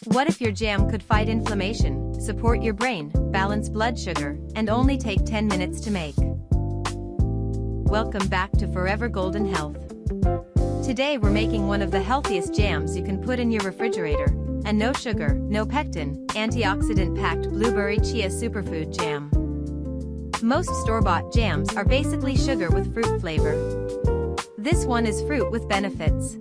What if your jam could fight inflammation, support your brain, balance blood sugar, and only take 10 minutes to make? Welcome back to Forever Golden Health. Today we're making one of the healthiest jams you can put in your refrigerator, a no sugar, no pectin, antioxidant-packed blueberry chia superfood jam. Most store-bought jams are basically sugar with fruit flavor. This one is fruit with benefits.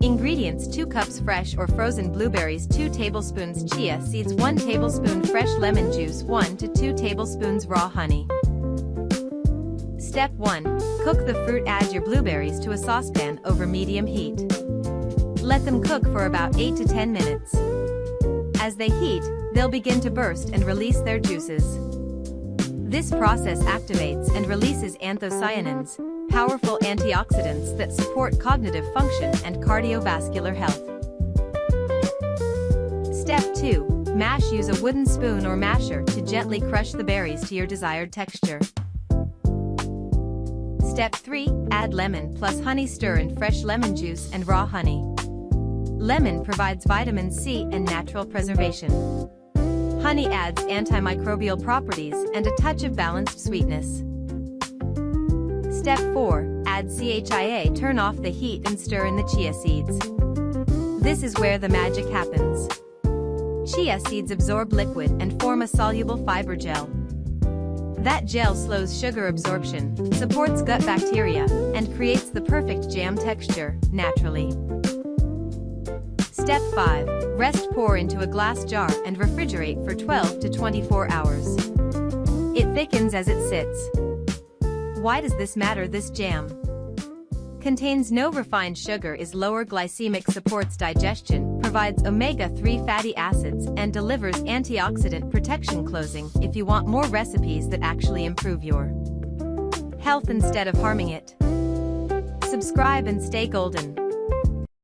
Ingredients: 2 cups fresh or frozen blueberries, 2 tablespoons chia seeds, 1 tablespoon fresh lemon juice, 1 to 2 tablespoons raw honey. Step 1. Cook the fruit. Add your blueberries to a saucepan over medium heat. Let them cook for about 8 to 10 minutes. As they heat, they'll begin to burst and release their juices. This process activates and releases anthocyanins, powerful antioxidants that support cognitive function and cardiovascular health. Step 2. Mash. Use a wooden spoon or masher to gently crush the berries to your desired texture. Step 3. Add lemon plus honey. Stir in fresh lemon juice and raw honey. Lemon provides vitamin C and natural preservation. Honey adds antimicrobial properties and a touch of balanced sweetness. Step 4. Add chia. Turn off the heat and stir in the chia seeds. This is where the magic happens. Chia seeds absorb liquid and form a soluble fiber gel. That gel slows sugar absorption, supports gut bacteria, and creates the perfect jam texture, naturally. Step 5. Rest. Pour into a glass jar and refrigerate for 12 to 24 hours. It thickens as it sits. Why does this matter? This jam contains no refined sugar, is lower glycemic, supports digestion, provides omega-3 fatty acids, and delivers antioxidant protection. Closing. If you want more recipes that actually improve your health instead of harming it, subscribe and stay golden.